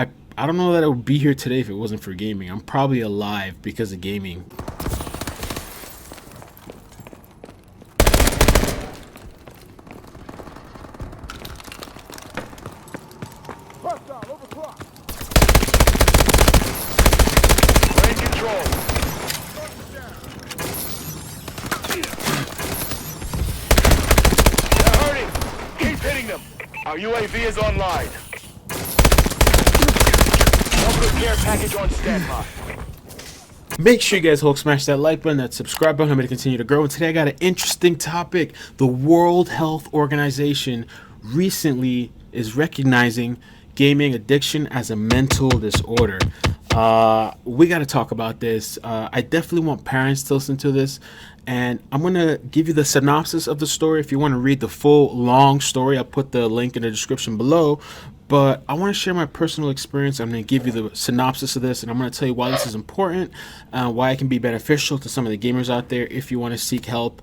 I don't know that I would be here today if it wasn't for gaming. I'm probably alive because of gaming. We're in control. They're hurting. Keep hitting them. Our UAV is online. Health care package on standby. Make sure you guys Hulk smash that like button, that subscribe button, help me to continue to grow. And today I got an interesting topic. The World Health Organization recently is recognizing gaming addiction as a mental disorder. We got to talk about this. I definitely want parents to listen to this, and I'm going to give you the synopsis of the story. If you want to read the full long story, I'll put the link in the description below. But I want to share my personal experience. I'm going to give you the synopsis of this, and I'm going to tell you why this is important, why it can be beneficial to some of the gamers out there if you want to seek help.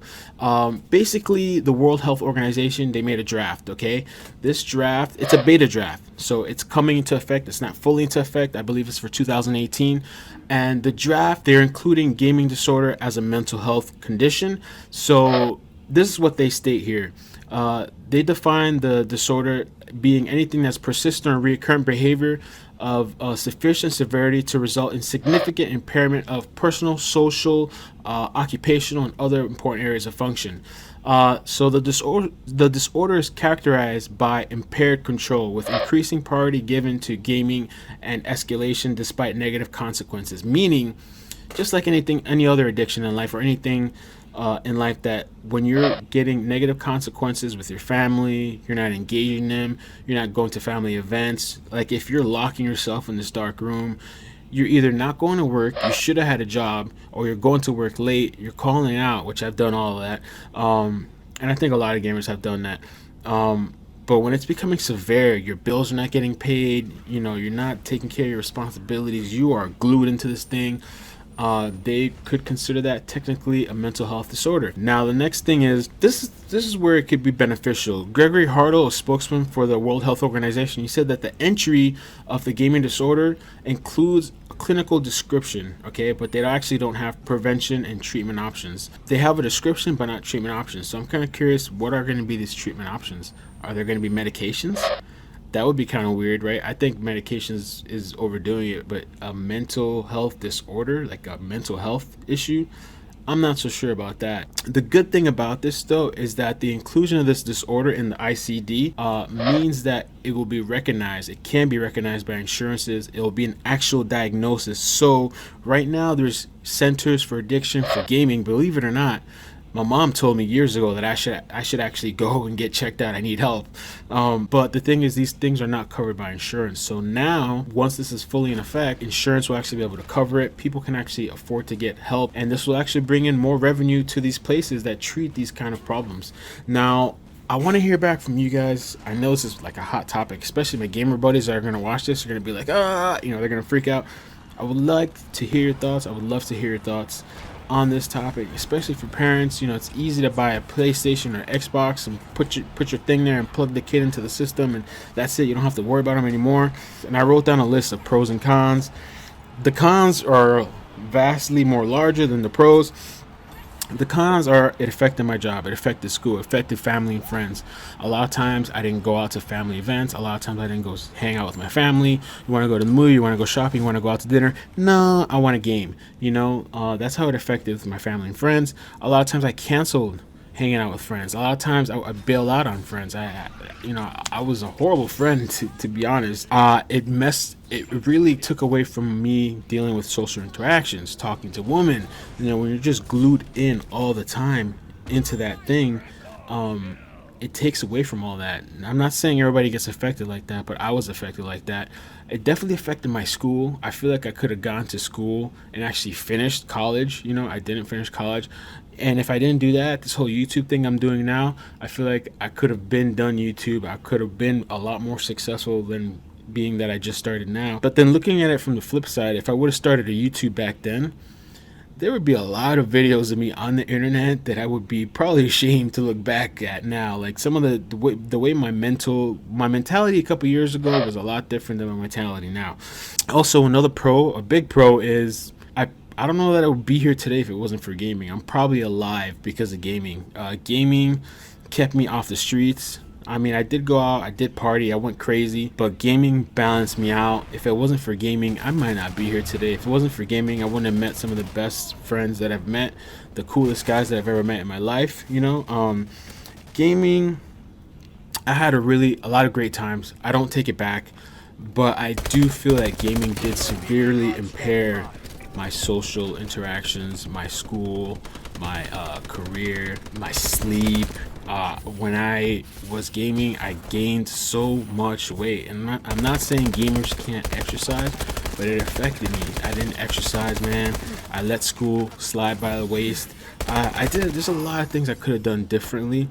Basically, the World Health Organization, they made a draft, okay? This draft, it's a beta draft, so it's coming into effect. It's not fully into effect. I believe it's for 2018. And the draft, they're including gaming disorder as a mental health condition. So this is what they state here. They define the disorder being anything that's persistent or recurrent behavior of sufficient severity to result in significant impairment of personal, social, occupational, and other important areas of function. So the disorder is characterized by impaired control, with increasing priority given to gaming and escalation despite negative consequences. Meaning, just like any other addiction in life or anything in life, that when you're getting negative consequences with your family, you're not engaging them, you're not going to family events. Like if you're locking yourself in this dark room, you're either not going to work, you should have had a job, or you're going to work late, you're calling out, which I've done all of that. And I think a lot of gamers have done that. But when it's becoming severe, your bills are not getting paid, you're not taking care of your responsibilities, you are glued into this thing. They could consider that technically a mental health disorder. Now, the next thing is this is where it could be beneficial. Gregory Hartle, a spokesman for the World Health Organization, he said that the entry of the gaming disorder includes a clinical description, okay, but they actually don't have prevention and treatment options. They have a description, but not treatment options. So I'm kind of curious, what are going to be these treatment options? Are there going to be medications? That would be kind of weird, right? I think medications is overdoing it, but a mental health disorder, like a mental health issue, I'm not so sure about that. The good thing about this, though, is that the inclusion of this disorder in the ICD means that it will be recognized. It can be recognized by insurances. It will be an actual diagnosis. So right now, there's centers for addiction for gaming, believe it or not. My mom told me years ago that I should actually go and get checked out. I need help. But the thing is, these things are not covered by insurance. So now, once this is fully in effect, insurance will actually be able to cover it. People can actually afford to get help. And this will actually bring in more revenue to these places that treat these kind of problems. Now, I want to hear back from you guys. I know this is like a hot topic, especially my gamer buddies that are going to watch this. Are going to be like, they're going to freak out. I would like to hear your thoughts. I would love to hear your thoughts on this topic, especially for parents. It's easy to buy a PlayStation or Xbox and put your thing there and plug the kid into the system, and that's it. You don't have to worry about them anymore. And I wrote down a list of pros and cons. The cons are vastly more larger than the pros. The cons are, it affected my job, it affected school, it affected family and friends. A lot of times I didn't go out to family events. A lot of times I didn't go hang out with my family. You want to go to the movie, you want to go shopping, you want to go out to dinner. No, I want a game. That's how it affected my family and friends. A lot of times I canceled hanging out with friends. A lot of times I bail out on friends. I was a horrible friend, to be honest. It really took away from me dealing with social interactions, talking to women. When you're just glued in all the time into that thing, it takes away from all that. I'm not saying everybody gets affected like that, but I was affected like that. It definitely affected my school. I feel like I could have gone to school and actually finished college. I didn't finish college. And if I didn't do that, this whole YouTube thing I'm doing now, I feel like I could have done YouTube. I could have been a lot more successful than being that I just started now. But then looking at it from the flip side, if I would have started a YouTube back then, there would be a lot of videos of me on the internet that I would be probably ashamed to look back at now. Like some of the way my mentality a couple years ago was a lot different than my mentality now. Also, a big pro is I don't know that I would be here today if it wasn't for gaming. I'm probably alive because of gaming. Gaming kept me off the streets. I mean, I did go out, I did party, I went crazy, but gaming balanced me out. If it wasn't for gaming, I might not be here today. If it wasn't for gaming, I wouldn't have met some of the best friends that I've met, the coolest guys that I've ever met in my life. Gaming, I had a lot of great times. I don't take it back, but I do feel that gaming did severely impair my social interactions, my school, my career, my sleep. When I was gaming, I gained so much weight, and I'm not saying gamers can't exercise, but it affected me. I didn't exercise, man. I let school slide by the waist. I did. There's a lot of things I could have done differently.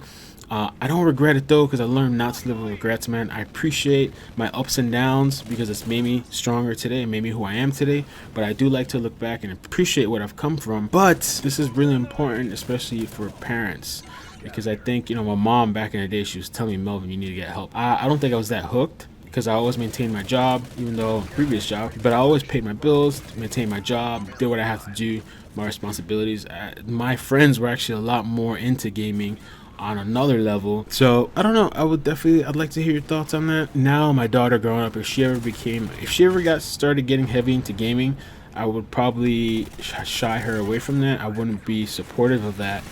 I don't regret it though, because I learned not to live with regrets, man. I appreciate my ups and downs because it's made me stronger today and made me who I am today. But I do like to look back and appreciate what I've come from. But this is really important, especially for parents, because I think, my mom back in the day, she was telling me, Melvin, you need to get help. I don't think I was that hooked, because I always maintained my job, even though previous job, but I always paid my bills, maintained my job, did what I have to do, my responsibilities. My friends were actually a lot more into gaming on another level. So I don't know, I'd like to hear your thoughts on that. Now my daughter growing up, if she ever got started getting heavy into gaming, I would probably shy her away from that. I wouldn't be supportive of that,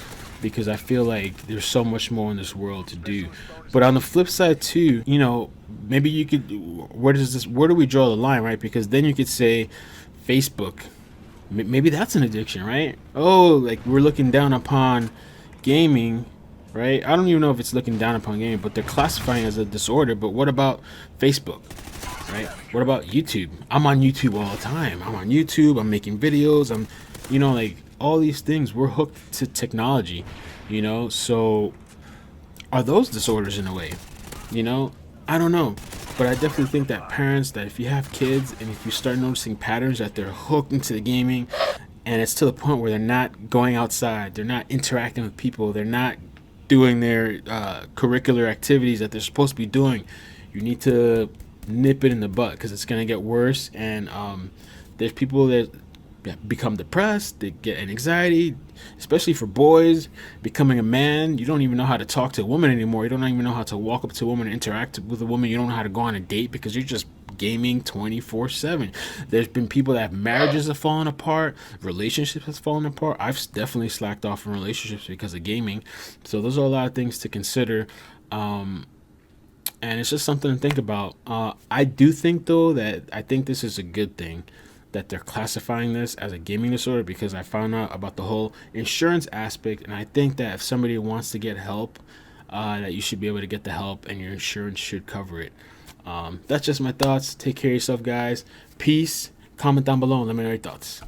because I feel like there's so much more in this world to do. But on the flip side too, maybe you could, where do we draw the line, right? Because then you could say Facebook, maybe that's an addiction, right? Oh, like we're looking down upon gaming, right? I don't even know if it's looking down upon gaming, but they're classifying it as a disorder. But what about Facebook, right? What about YouTube? I'm on YouTube all the time. I'm on YouTube, I'm making videos, like all these things. We're hooked to technology, so are those disorders in a way? I don't know, but I definitely think that parents, that if you have kids and if you start noticing patterns that they're hooked into the gaming, and it's to the point where they're not going outside, they're not interacting with people, they're not doing their curricular activities that they're supposed to be doing, you need to nip it in the butt, because it's going to get worse. And there's people that become depressed, they get anxiety, especially for boys. Becoming a man, you don't even know how to talk to a woman anymore. You don't even know how to walk up to a woman and interact with a woman. You don't know how to go on a date, because you're just gaming 24/7. There's been people that have marriages have fallen apart, relationships have fallen apart. I've definitely slacked off in relationships because of gaming. So those are a lot of things to consider, and it's just something to think about. I do think though that I think this is a good thing that they're classifying this as a gaming disorder, because I found out about the whole insurance aspect, and I think that if somebody wants to get help, that you should be able to get the help, and your insurance should cover it. That's just my thoughts. Take care of yourself, guys. Peace. Comment down below and let me know your thoughts.